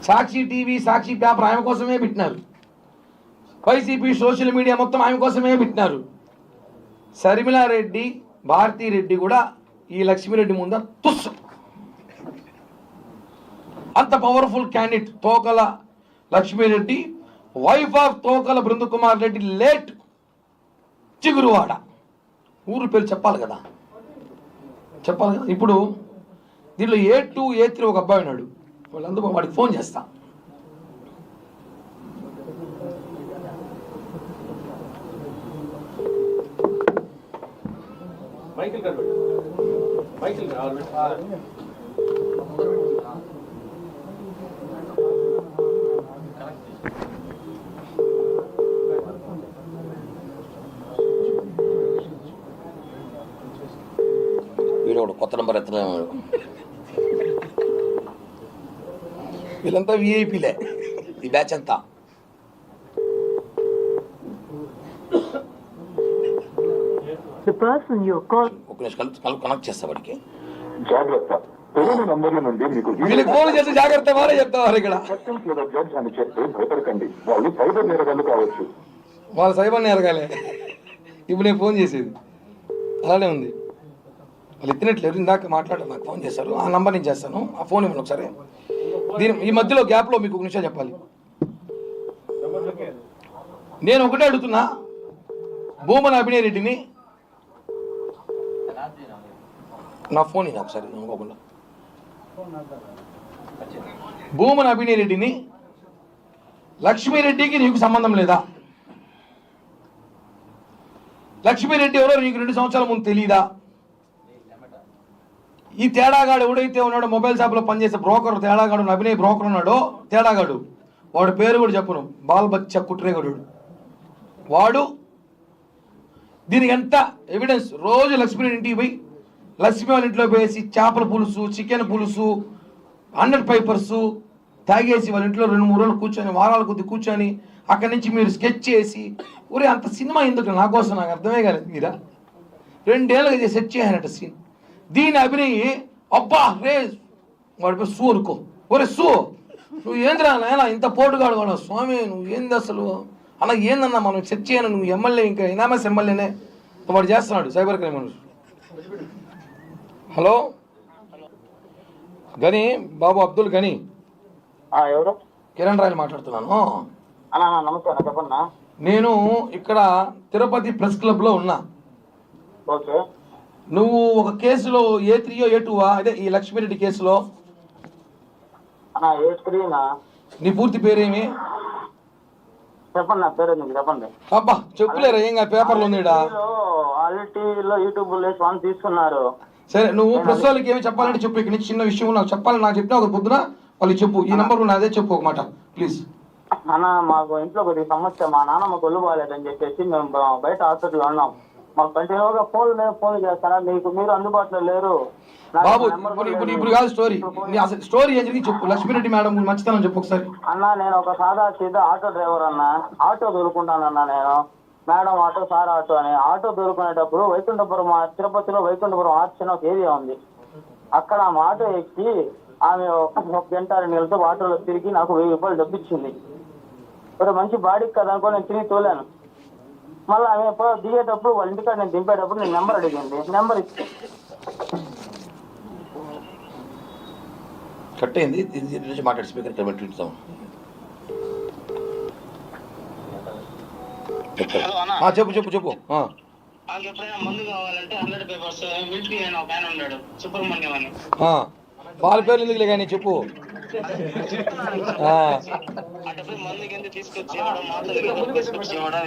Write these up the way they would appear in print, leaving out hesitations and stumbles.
సాక్షి TV, సాక్షి paper ఆమె కోసమే పెట్టినారు. వైసీపీ సోషల్ మీడియా మొత్తం ఆమె కోసమే పెట్టినారు. శర్మిలారెడ్డి, భారతీరెడ్డి కూడా ఈ లక్ష్మీరెడ్డి ముందర తుస్సు. అంత powerful candidate Tokala Lakshmi Reddy, wife of Tokala Brindakumar Reddy, late Chiguruvada. ఊరు పేరు చెప్పాలి కదా. ఇప్పుడు దీనిలో A2, A3 ఒక అబ్బాయి ఉన్నాడు. వాళ్ళందరూ వాడికి ఫోన్ చేస్తా. వీడు కొత్త నెంబర్ ఎత్తలేము. వీళ్ళంతా విఐపీలే ఈ బ్యాచ్ అంతా. ఒక నిమిషం కనెక్ట్ చేస్తా వాడికి. జాగ్రత్త, నంబర్ల నుండి మీకు వీళ్ళకి ఫోన్ చేసి జాగ్రత్త వారే చెప్తారు. ఇక్కడ అని చెప్తే భయపడకండి, వాళ్ళు సైబర్ నేరగాళ్ళు కావచ్చు. వాళ్ళ సైబర్ నేరగాలే ఇప్పుడు నేను ఫోన్ చేసేది. అలానే ఉంది. వాళ్ళు ఎత్తినట్లేదు. ఇందాక మాట్లాడారు, నాకు ఫోన్ చేశారు. ఆ నంబర్ నేను చేస్తాను. ఆ ఫోన్ ఇవ్వండి ఒకసారి. ఈ మధ్యలో గ్యాప్లో మీకు ఒక నిమిషం చెప్పాలి. నేను ఒకటే అడుగుతున్నా, భూమన అభినయ్ రెడ్డిని, నా ఫోన్ ఇది ఒకసారి అనుకోకుండా, భూమన అభినయ్ రెడ్డిని, లక్ష్మీరెడ్డికి నీకు సంబంధం లేదా? లక్ష్మీరెడ్డి ఎవరో నీకు 2 సంవత్సరాల ముందు తెలీదా? ఈ తేడాగాడు ఎవడైతే ఉన్నాడో, మొబైల్ షాప్లో పనిచేసే బ్రోకర్ తేడాగాడు, అభినయ్ బ్రోకర్ ఉన్నాడో తేడాగాడు, వాడు పేరు కూడా చెప్పను, బాల్ బచ్చ కుట్రేగడు వాడు. దీనికి ఎంత ఎవిడెన్స్? రోజు లక్ష్మీరెడ్డి ఇంటికి పోయి, లక్ష్మీ వాళ్ళ ఇంట్లో వేసి చేపల పులుసు, చికెన్ పులుసు, 100 పైపర్స్ తాగేసి వాళ్ళ ఇంట్లో 2-3 రోజులు కూర్చొని, వారాల కొద్ది కూర్చొని, అక్కడి నుంచి మీరు స్కెచ్ చేసి, ఊరే అంత సినిమా ఎందుకు నా కోసం? నాకు అర్థమే కాలేదు. మీరా 2 ఏళ్ళకి సెట్ చేయాలన్నట్టు సీన్. దీని అభినయ్ అబ్బా రే వాడిపై సూ అనుకో, ఒరే సూ నువ్వు ఏంద్రా నాయన ఇంత పోటుగాడు వాడు, స్వామి నువ్వు ఏంది అసలు అలా ఏందన్నా, మనం సెట్ చేయను, నువ్వు ఎమ్మెల్యే, ఇంకా ఎనామస్ ఎమ్మెల్యేనే వాడు చేస్తున్నాడు సైబర్ క్రైమ్. హలో గని బాబు, అబ్దుల్ గని, ఎవరు? కిరణ్ రాయలు మాట్లాడుతున్నాను. నమస్కారం, చెప్పన్నా. నేను ఇక్కడ తిరుపతి ప్రెస్ క్లబ్లో ఉన్నా. ఓకే. నువ్వు ఒక కేసులో A3 A2 అదే ఈ లక్ష్మీరెడ్డి కేసులో. నీ పూర్తి పేరేమి? చెప్పండి, నా పేరు చెప్పండి. అబ్బా చెప్పులేరా, ఏం పేపర్లో ఉందిడా? యూట్యూబ్ తీసుకున్నారు. సరే, నువ్వు ప్రెస్ వాళ్ళకి ఏమి చెప్పాలంటే చెప్పు. ఇక్కడ నుంచి చిన్న విషయం నాకు చెప్పాలని నాకు చెప్పినా ఒక పొద్దున వాళ్ళు చెప్పు. ఈ నెంబర్ నాదే, చెప్పు ఒక మాట ప్లీజ్. అన్న, మాకు ఇంట్లో కొద్దిగా సమస్య, మా నాన్న మాకు ఒళ్ళు బాగాలేదని చెప్పేసి మేము బయట హాస్పిటల్లో ఉన్నాం. మాకు కంటిన్యూగా ఫోన్ చేస్తారా, మీరు అందుబాటులో లేరు బాబు. ఇప్పుడు కాదు స్టోరీ, అసలు స్టోరీ ఏం జరిగింది చెప్పు. లక్ష్మీరెడ్డి మేడం మంచితనం చెప్పు ఒకసారి. అన్న, నేను ఒక సాదా సీదా ఆటో డ్రైవర్ అన్న. ఆటో దొరుకుంటానన్నా నేను. మేడం ఆటో, సార్ ఆటో అని. ఆటో దొరుకునేటప్పుడు వైకుంఠపురం, తిరుపతిలో వైకుంఠపురం ఆర్చ్ అని ఒక ఏరియా ఉంది. అక్కడ ఆమె ఆటో ఎక్కి ఆమె 1 గంట 2 గంటలతో ఆటోలో తిరిగి నాకు 1000 రూపాయలు డబ్బు ఇచ్చింది. ఒక మంచి బాడీకి కదా అనుకో నేను తిరిగి తోలాను. మళ్ళీ ఆమె దిగేటప్పుడు వాళ్ళ ఇంటికాడ నేను దింపేటప్పుడు నేను నెంబర్ అడిగింది. నెంబర్ ఇచ్చి కట్ అయింది. మాట్లాడి స్పీకర్ పెట్టిస్తాం. చెప్పు చెప్పు చెప్పు. ఎప్పుడైనా మందు కావాలంటే 100 పేపర్స్ మిలిటరీ అని ఒక ఆయన ఉన్నాడు, సుబ్రహ్మణ్యం అని. వాళ్ళ పేర్లు ఎందుకులే కానీ చెప్పు. మందు కింద తీసుకొచ్చి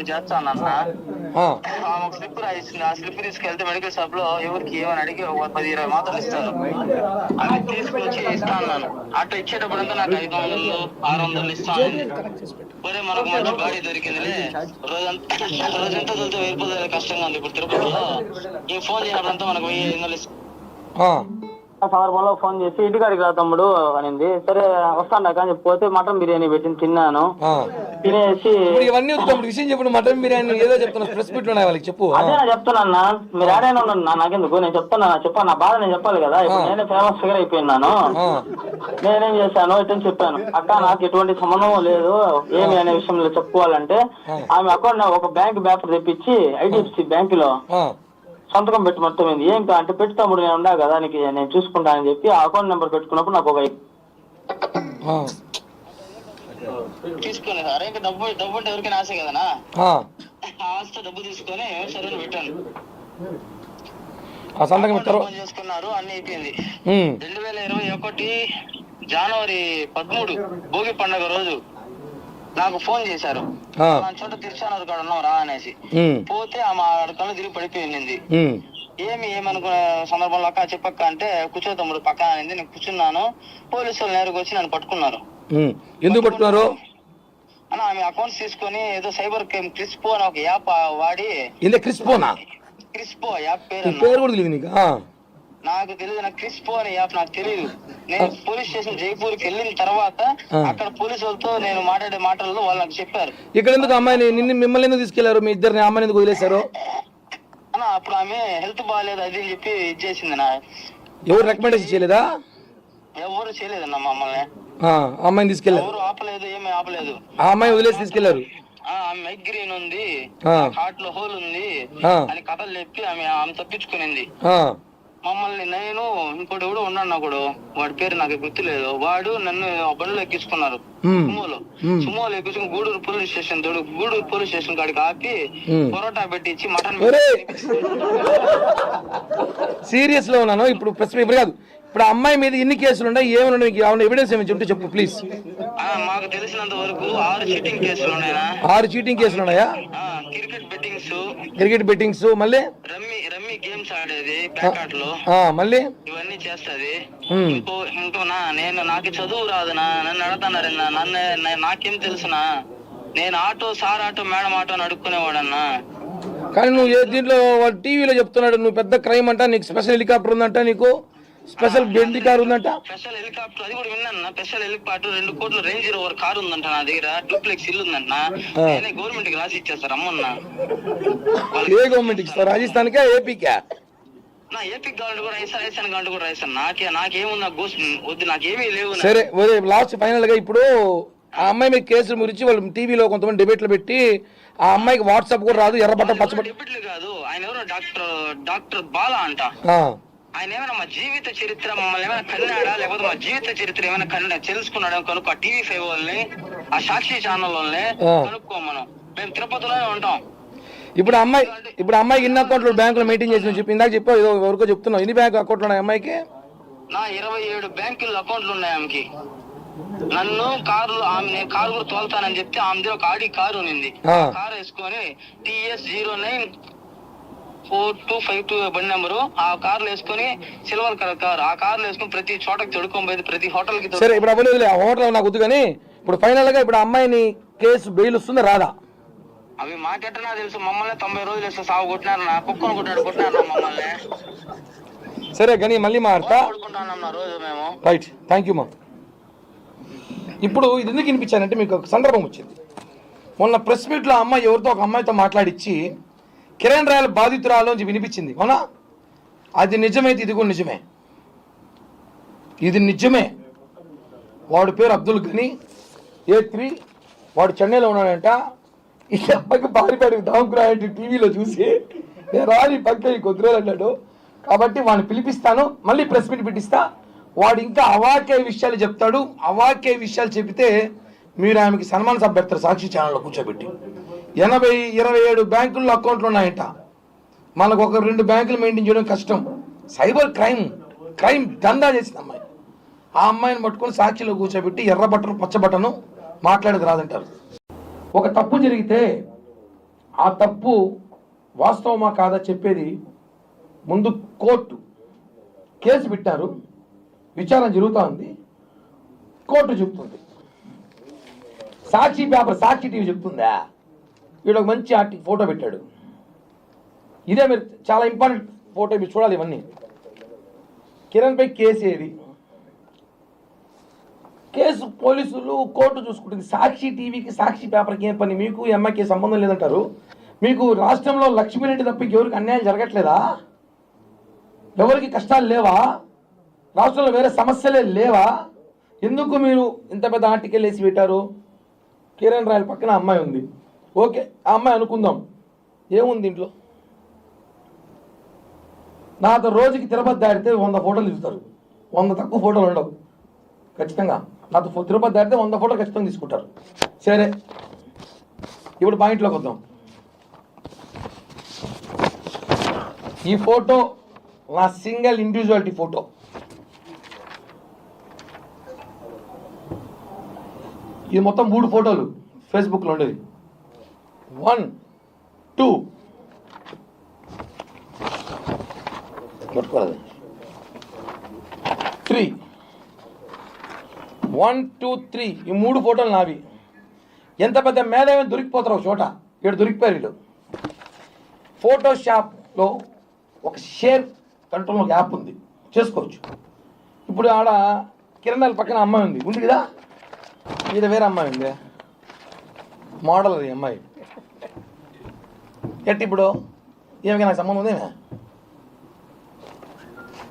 చేస్తానన్నా. ఒక స్లిప్ రాయిస్తుంది. ఆ స్లిప్ తీసుకెళ్తే మెడికల్ షాప్ లో ఎవరికి ఏమని అడిగి 10-20 మాత్రలు ఇస్తారు. అవి తీసుకొచ్చి ఇస్తాను. అట్లా ఇచ్చేటప్పుడంతా నాకు 500-600 ఇస్తాను. ఒరే మనకు మంచి బాడీ దొరికిందిలే, రోజంతా తొలితే 1000 రూపాయలు కష్టంగా ఉంది ఇప్పుడు తిరుపతిలో. ఈ ఫోన్ చేయడంతో మనకు 1500 ఇస్తాను. ఆ సందర్భంలో ఫోన్ చేసి ఇంటికాడికి రా తమ్ముడు అనింది. సరే వస్తాను కానీ పోతే మటన్ బిర్యానీ పెట్టి తిన్నాను. తినేసి ఇవన్నీ విషయం చెప్పు. మటన్ బిర్యానీ ఏదో చెప్తున్నా, ప్రెస్ మీట్ లో వాళ్ళకి చెప్పు. అదే నేను చెప్తున్నా, మీరు ఏడైనా ఉన్నాను నాకెందుకు, నేను చెప్పాను నా బాధ నేను చెప్పాలి కదా. ఇప్పుడు నేనే ఫేమస్ ఫిగర్ అయిపోయినాను. నేనేం చేశాను ఇటు చెప్పాను, అక్క నాకు ఎటువంటి సంబంధం లేదు ఏమి అనే విషయంలో చెప్పుకోవాలంటే ఆమె అకౌంట్ ఒక బ్యాంక్ పేపర్ తెప్పించి ఐడిఎఫ్సి బ్యాంకులో సంతకం పెట్టి మొత్తం ఏం అంటే పెట్టి తమ్ముడు నేను ఉన్నా కదా నీకు నేను చూసుకుంటానని చెప్పి ఆ అకౌంట్ నెంబర్ పెట్టుకున్నప్పుడు నాకు ఒక తీసుకొని అరే ఇంకా డబ్బు అంటే ఎవరికైనా ఆశ కదనా, ఆస్తి డబ్బు తీసుకొని సరే పెట్టాను. చేసుకున్నారు అన్ని అయిపోయింది. 2021 జనవరి 13 భోగి పండుగ రోజు నాకు ఫోన్ చేశారు, చోట తిరుచానూరు కాడ ఉన్నాం రా అనేసి. పోతే ఆమె కళ్ళు తిరిగి పడిపోయింది. ఏమనుకునే సందర్భంలో అక్క చెప్పక్క అంటే కూర్చో తమ్ముడు పక్కన అనింది. నేను కూర్చున్నాను. పోలీసు వాళ్ళు నేరుగా వచ్చి నన్ను పట్టుకున్నారు. ఎందుకు పట్టుకున్నారు అన్న? ఆమె అకౌంట్స్ తీసుకొని ఏదో సైబర్ క్రైమ్ క్రిస్పో అని ఒక యాప్ వాడి. క్రిస్పో యాప్ పేరు నాకు తెలియదు, నాకు క్రిస్పో అనే యాప్ నాకు తెలియదు. నేను పోలీస్ స్టేషన్ జైపూర్కి వెళ్ళిన తర్వాత అక్కడ పోలీసు వాళ్ళతో నేను మాట్లాడే మాటల్లో వాళ్ళు నాకు చెప్పారు. ఇక్కడ ఎందుకు అమ్మాయిని మిమ్మల్ని ఎందుకు తీసుకెళ్లారు, మీ ఇద్దరిని అమ్మాయిని ఎందుకు వదిలేశారు అన్న? అప్పుడు ఆమె హెల్త్ బాగాలేదు అది అని చెప్పి ఇచ్చేసింది. నా ఎవరు రికమెండేషన్ చేయలేదా? ఎవరు చేయలేదన్న మమ్మల్ని. అమ్మాయిని తీసుకెళ్లారు, ఎవరు ఆపలేదు, ఏమీ ఆపలేదు. ఆ అమ్మాయి వదిలేసి తీసుకెళ్లారు. మైగ్రేన్ ఉంది, హార్ట్ లో హోల్ ఉంది అని కథలు చెప్పి ఆమె తప్పించుకునింది మమ్మల్ని. నేను ఇంకోటి కూడా ఉన్నాను కూడా, వాడి పేరు నాకు గుర్తులేదు. వాడు నన్ను బండిలో ఎక్కించుకున్నారు. సుమోలో ఎక్కించుకుని గూడూరు పోలీస్ స్టేషన్ కాడికి ఆపి పొరోటా పెట్టించి మటన్. సీరియస్ లో ఉన్నాను ఇప్పుడు. ఇప్పుడు కాదు, ఇప్పుడు అమ్మాయి మీద ఎన్ని కేసులు ఉన్నాయి, ఏమైనా ఎవిడెన్స్ ఏమి చెప్తే చెప్పు ప్లీజ్. మాకు తెలిసినంత వరకు 6 చీటింగ్ కేసులు ఉన్నాయా? 6 చీటింగ్ కేసులు ఉన్నాయా? క్రికెట్ బెట్టింగ్స్ మళ్ళీ రమ్మీ గేమ్స్ ఆడేది ప్యాకాట్ లో మళ్ళీ ఇవన్నీ చేస్తది. ఇంకో నాకు చదువు రాదునా, నన్ను అడతానారు. నాకేం తెలుసునా, నేను సార్ ఆటో మేడం ఆటో అని అడుక్కునేవాడన్నా. కానీ నువ్వు దీంట్లో టీవీలో చెప్తున్నాడు నువ్వు పెద్ద క్రైమ్ అంట, నీకు స్పెషల్ హెలికాప్టర్ ఉందంట, నీకు స్పెషల్ బెండి కార్ ఉందంట. స్పెషల్ హెలికాప్టర్ అది కూడా విన్నాను. స్పెషల్ హెలికాప్టర్ 2 కోట్ల రేంజ్ రోవర్ కార్ ఉందంట నా దగ్గర. డూప్లెక్స్ ఇల్లు ఉందంట. నేనే గవర్నమెంట్ కి రాసి ఇచ్చేస్తారు అమ్మన్నా. ఏ గవర్నమెంట్ ఇస్తారు? రాజస్థాన్కా ఏపీకా? నా ఏపీ గవర్నమెంట్ కూడా రాజస్థాన్ గవర్నమెంట్ కూడా రాయిస్తాను. నాకేముంది వద్దు, నాకేమీ లేవు. సరే లాస్ట్ ఫైనల్ గా ఇప్పుడు ఆ అమ్మాయి మీద కేసుల గురించి వాళ్ళు టీవీలో కొంతమంది డిబేట్లు పెట్టి ఆ అమ్మాయికి వాట్సాప్ కూడా రాదు, ఎర్రబట్ట పచ్చబట్ట. డిబేట్లు కాదు, ఆయన ఎవరో డాక్టర్ బాలా అంట. ఆయన ఏమైనా మా జీవిత చరిత్ర మమ్మల్ని ఏమైనా కన్నాడా, లేకపోతే మా జీవిత చరిత్ర ఏమైనా తెలుసుకున్నాడా కనుక్కో. TV5 వాళ్ళని, ఆ సాక్షి ఛానల్ వాళ్ళని కనుక్కో. మేము తిరుపతిలోనే ఉంటాం. ఇప్పుడు అమ్మాయికి ఎన్ని అకౌంట్లు బ్యాంకులో మెయింటైన్ చేసి చెప్పి ఇందాక చెప్పావు, ఏదో ఎవరికో చెప్తున్నావు. ఎన్ని బ్యాంక్ అకౌంట్లు ఉన్నాయి అమ్మాయికి? నా 27 బ్యాంకుల అకౌంట్లు ఉన్నాయి ఆమెకి. నన్ను నేను కారు కూడా తోలుతానని చెప్తే ఆమె ఒక ఆడి కారు ఉంది. కారు వేసుకొని TS 094252 బండి నెంబరు. ఆ కార్లు వేసుకొని సిల్వర్ కలర్ కార్, ఆ కార్లు వేసుకొని ప్రతి చోటకి తొడుకోబోయేది, ప్రతి హోటల్ కి. సరే ఇప్పుడు హోటల్ నాకు వద్దు కానీ ఇప్పుడు ఫైనల్ గా ఇప్పుడు అమ్మాయిని కేసు బెయిల్ వస్తుందా రాదా? అవి మాకెట్టనా తెలుసు. మమ్మల్ని 90 రోజులు వేస్తే సాగు కొట్టినారు, నా కుక్కను కొట్టినారు మమ్మల్ని. సరే కానీ మళ్ళీ మారుతా రోజు మేము. రైట్, థ్యాంక్ యూ మా. ఇప్పుడు ఇది ఎందుకు వినిపించానంటే మీకు ఒక సందర్భం వచ్చింది. మొన్న ప్రెస్ మీట్లో అమ్మాయి ఎవరితో ఒక అమ్మాయితో మాట్లాడిచ్చి కిరణ్ రాయల్ బాధితురాలోంచి వినిపించింది, అవునా? అది నిజమైతే ఇది కూడా నిజమే. ఇది నిజమే. వాడి పేరు అబ్దుల్ గని, A3. వాడు చెన్నైలో ఉన్నాడంట. ఈ అబ్బాయికి పారిపోయాడు దాంకురాయంటే టీవీలో చూసి నేను రాని పక్క కొద్దిరోజు అన్నాడు. కాబట్టి వాడిని పిలిపిస్తాను, మళ్ళీ ప్రెస్ మీట్ పెట్టిస్తా. వాడు ఇంకా అవాక్య విషయాలు చెప్తాడు. అవాక్య విషయాలు చెబితే మీరు ఆమెకి సన్మాన సభ పెడతారు సాక్షి ఛానల్లో కూర్చోబెట్టి. 27 బ్యాంకుల్లో అకౌంట్లు ఉన్నాయంట. మనకు ఒక 2 బ్యాంకులు మెయింటైన్ చేయడం కష్టం. సైబర్ క్రైమ్ దందా చేసింది అమ్మాయి. ఆ అమ్మాయిని పట్టుకొని సాక్షిలో కూర్చోబెట్టి ఎర్రబట్టను పచ్చబట్టను మాట్లాడేది రాదంటారు. ఒక తప్పు జరిగితే ఆ తప్పు వాస్తవమా కాదా చెప్పేది ముందు కోర్టు. కేసు పెట్టారు, విచారణ జరుగుతూ ఉంది, కోర్టు చెప్తుంది. సాక్షి పేపర్, సాక్షి టీవీ చెప్తుందా? వీడు ఒక మంచి ఫోటో పెట్టాడు. ఇదే మీరు చాలా ఇంపార్టెంట్ ఫోటో, మీరు చూడాలి. ఇవన్నీ కిరణ్పై కేసు ఏది? కేసు పోలీసులు కోర్టు చూసుకుంటుంది. సాక్షి టీవీకి సాక్షి పేపర్కి ఏం పని? మీకు ఎంఐకి సంబంధం లేదంటారు. మీకు రాష్ట్రంలో లక్ష్మీరెడ్డి తప్ప ఎవరికి అన్యాయం జరగట్లేదా? ఎవరికి కష్టాలు లేవా? రాష్ట్రంలో వేరే సమస్యలే లేవా? ఎందుకు మీరు ఇంత పెద్ద ఆర్టికల్ వేసి పెట్టారు? కిరణ్ రాయల్ పక్కన అమ్మాయి ఉంది, ఓకే, ఆ అమ్మాయి అనుకుందాం, ఏముంది ఇంట్లో? నాతో రోజుకి తిరుపతి దాటితే 100 ఫోటోలు తీస్తారు. 100 తక్కువ ఫోటోలు ఉండవు ఖచ్చితంగా. నాతో తిరుపతి దాటితే 100 ఫోటోలు ఖచ్చితంగా తీసుకుంటారు. సరే, ఇప్పుడు పాయింట్లోకి వద్దాం. ఈ ఫోటో నా సింగిల్ ఇండివిజువాలిటీ ఫోటో. ఇది మొత్తం 3 ఫోటోలు ఫేస్బుక్లో ఉండేది. 1 2 3 1 2 3 ఈ 3 ఫోటోలు నావి. ఎంత పెద్ద మేధావి దొరికిపోతారు ఒక చోట. ఇక్కడ దొరికిపోయారు వీళ్ళు. ఫోటోషాప్లో ఒక షేర్ కంట్రోల్ ఒక యాప్ ఉంది, చేసుకోవచ్చు. ఇప్పుడు ఆడ కిరణాల పక్కన అమ్మాయి ఉంది కదా, ఇది వేరే అమ్మాయి ఉంది, మోడల్ అది అమ్మాయి. ఎట్టి ఇప్పుడు ఏమిగా నాకు సంబంధం ఉందేమే?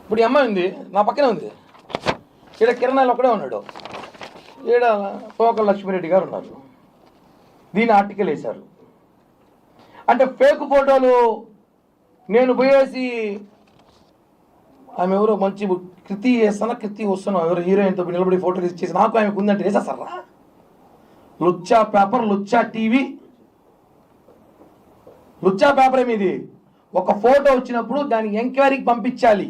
ఇప్పుడు ఈ అమ్మాయి ఉంది, నా పక్కనే ఉంది. ఈడ కిరణాలు ఒక్కడే ఉన్నాడు, ఈడ తోక లక్ష్మీరెడ్డి గారు ఉన్నారు. దీని ఆర్టికల్ వేశారు. అంటే ఫేక్ ఫోటోలు నేను పోయేసి ఆమె ఎవరో మంచి కృతి వేస్తానా, కృతి వస్తున్నావు ఎవరో హీరోయిన్తో నిలబడి ఫోటోలు ఇచ్చేసి నాకు ఆమెకు ఉందంటే వేసేస్తారా? లుచ్చా పేపర్, లుచ్చా టీవీ, లుచ్చా పేపర్ ఏమిది? ఒక ఫోటో వచ్చినప్పుడు దాన్ని ఎంక్వైరీకి పంపించాలి.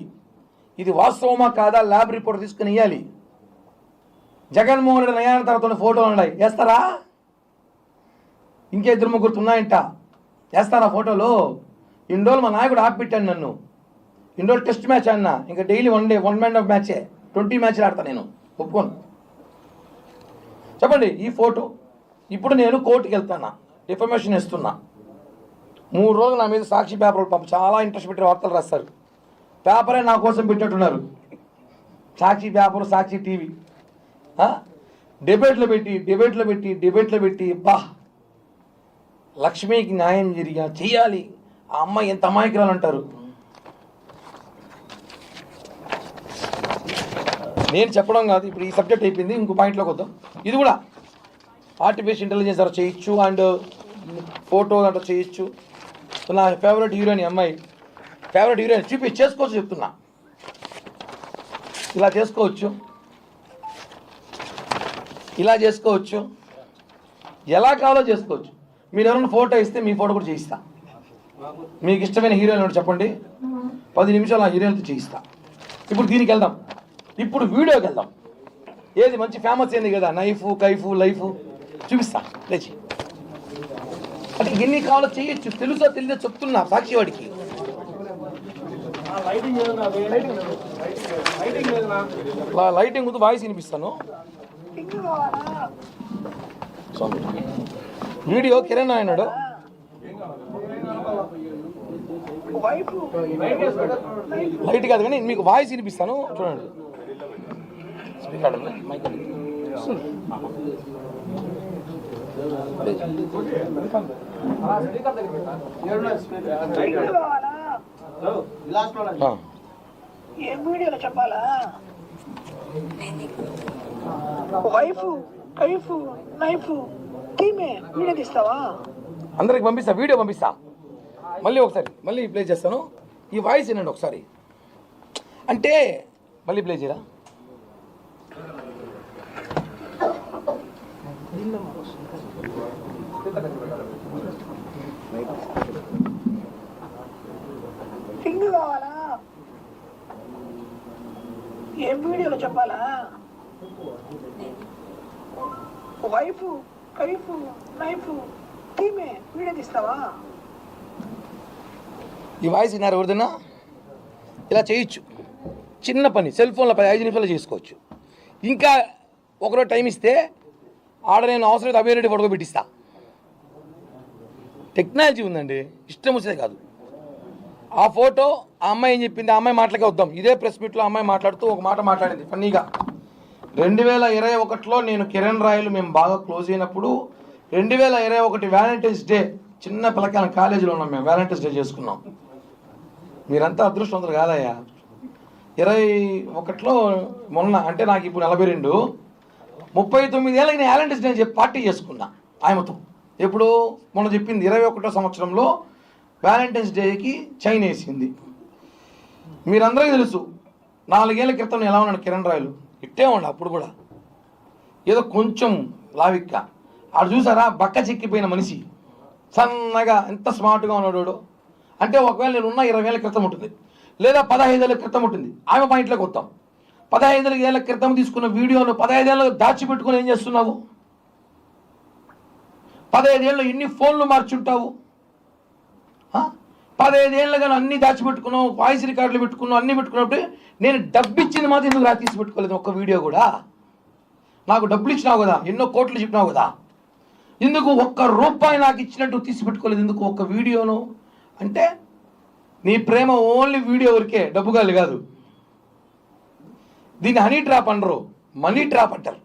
ఇది వాస్తవమా కాదా ల్యాబ్ రిపోర్ట్ తీసుకుని ఇవ్వాలి. జగన్మోహన్ రెడ్డి నయాన తర్వాత ఫోటోలు ఉన్నాయి, వేస్తారా? ఇంకే 2-3 ఉన్నాయంట, వేస్తారా ఫోటోలు? ఇన్ని రోజులు మా నాయకుడు ఆపిపెట్టాను నన్ను. ఇన్ని రోజులు టెస్ట్ మ్యాచ్ అన్నా, ఇంకా డైలీ 1 డే 1 మ్యాన్ ఆఫ్ మ్యాచే, 20 మ్యాచ్లు ఆడతా నేను, ఒప్పుకోను. చెప్పండి ఈ ఫోటో. ఇప్పుడు నేను కోర్టుకి వెళ్తున్నా, ఇన్ఫర్మేషన్ ఇస్తున్నా. 3 రోజులు నా మీద సాక్షి పేపర్లు పంపి చాలా ఇంట్రెస్ట్ పెట్టి వార్తలు రాస్తారు. పేపరే నా కోసం పెట్టినట్టున్నారు. సాక్షి పేపర్, సాక్షి టీవీ డిబేట్లో పెట్టి బా లక్ష్మికి న్యాయం చెయ్యాలి, ఆ అమ్మాయి ఎంత అమాయకురాలు అంటారు. నేను చెప్పడం కాదు, ఇప్పుడు ఈ సబ్జెక్ట్ అయిపోయింది, ఇంకో పాయింట్లోకి వద్దాం. ఇది కూడా ఆర్టిఫిషియల్ ఇంటెలిజెన్స్ అలా చేయొచ్చు, అండ్ ఫోటో అట్లా చేయొచ్చు. నా ఫేవరెట్ హీరోయిన్ అమ్మాయి, ఫేవరెట్ హీరోయిన్ చేసుకోవచ్చు చెప్తున్నా. ఇలా చేసుకోవచ్చు, ఇలా చేసుకోవచ్చు, ఎలా కావాలో చేసుకోవచ్చు. మీరు ఎవరైనా ఫోటో ఇస్తే మీ ఫోటో కూడా చేయిస్తా. మీకు ఇష్టమైన హీరోయిన్ చెప్పండి, 10 నిమిషాలు ఆ హీరోయిన్తో చేయిస్తా. ఇప్పుడు దీనికి వెళ్దాం, ఇప్పుడు వీడియోకి వెళ్దాం. ఏది మంచి ఫేమస్ అయింది కదా, నైఫు కైఫు లైఫ్ చూపిస్తా లేచి. అంటే ఎన్ని కావాలో చేయొచ్చు, తెలుసో తెలియదో చెప్తున్నా సాక్షి వాడికి. లైటింగ్ ముందు వాయిస్ వినిపిస్తాను. వీడియో కిరణ్ అయినాడు, లైట్ కాదు కానీ మీకు వాయిస్ వినిపిస్తాను చూడండి. ఏం వీడియోలో చెప్పాలా? వైఫ్ కైఫ్ నైఫ్ టీమే వీడియో తీస్తావా? అందరికి పంపిస్తా, వీడియో పంపిస్తా. మళ్ళీ ఒకసారి మళ్ళీ ప్లే చేస్తాను. ఈ వాయిస్ వినండి ఒకసారి. అంటే మళ్ళీ ప్లే చేయరా? పింగ్ కావాలా? ఏం వీడియోలో చెప్పాలా? వైఫ్ కైఫ్ నైఫ్ టీమే వీడియో తీస్తావా? ఈ వాయిస్ విన్నారు ఎవరిదైనా? ఇలా చేయొచ్చు, చిన్న పని, సెల్ ఫోన్లో 5 నిమిషాలు చేసుకోవచ్చు. ఇంకా ఒకరోజు టైం ఇస్తే ఆడ నేను అవసరం అభిరెడ్డి ఫోటో పెట్టిస్తా. టెక్నాలజీ ఉందండి, ఇష్టం వచ్చేదే కాదు. ఆ ఫోటో ఆ అమ్మాయి ఏం చెప్పింది, ఆ అమ్మాయి మాటలకే వద్దాం. ఇదే ప్రెస్ మీట్లో అమ్మాయి మాట్లాడుతూ ఒక మాట మాట్లాడింది ఫన్నీగా. 2021లో నేను కిరణ్ రాయలు మేము బాగా క్లోజ్ అయినప్పుడు 2021 వ్యాలంటైన్స్ డే, చిన్న పిల్లకాయల కాలేజీలో ఉన్నాం మేము, వ్యాలంటైన్స్ డే చేసుకున్నాం. మీరంతా అదృష్టవంతులు కాదయ్యా. 21లో మొన్న అంటే నాకు ఇప్పుడు 42, 39 ఏళ్ళకి నేను వ్యాలంటైన్స్ డే చెప్పి పార్టీ చేసుకున్నా ఆయనతో. ఎప్పుడు మొన్న చెప్పింది 21వ సంవత్సరంలో వ్యాలంటైన్స్ డేకి చైన్ వేసింది. మీరందరికీ తెలుసు 4 ఏళ్ల క్రితం నేను ఎలా ఉన్నాను కిరణ్ రాయలు, ఇట్టే ఉండ అప్పుడు కూడా, ఏదో కొంచెం లావిక్క. ఆడు చూసారా బక్క చిక్కిపోయిన మనిషి, సన్నగా ఎంత స్మార్ట్గా ఉన్నాడు. అంటే ఒకవేళ నేను ఉన్న 20 ఏళ్ళ క్రితం ఉంటుంది, లేదా 15 ఏళ్ళ క్రితం ఉంటుంది. ఆమె పాయింట్లోకి వద్దాం. 15 ఏళ్ళ క్రితం తీసుకున్న వీడియోను 15 ఏళ్ళు దాచిపెట్టుకుని ఏం చేస్తున్నావు? 15 ఏళ్ళు ఎన్ని ఫోన్లు మార్చుంటావు? 15 ఏళ్ళుగా అన్ని దాచిపెట్టుకున్నావు, వాయిస్ రికార్డులు పెట్టుకున్నావు, అన్ని పెట్టుకున్నప్పుడు నేను డబ్బు ఇచ్చింది మాత్రం ఎందుకు తీసి పెట్టుకోలేదు ఒక్క వీడియో కూడా? నాకు డబ్బులు ఇచ్చినావు కదా, ఎన్నో కోట్లు చెప్పినావు కదా, ఎందుకు ఒక్క రూపాయి నాకు ఇచ్చినట్టు తీసి పెట్టుకోలేదు ఎందుకు ఒక్క వీడియోను? అంటే నీ ప్రేమ ఓన్లీ వీడియో వరకే, డబ్బుగాలి కాదు. దీన్ని హనీ ట్రాప్ అనరు, మనీ ట్రాప్ అంటారు.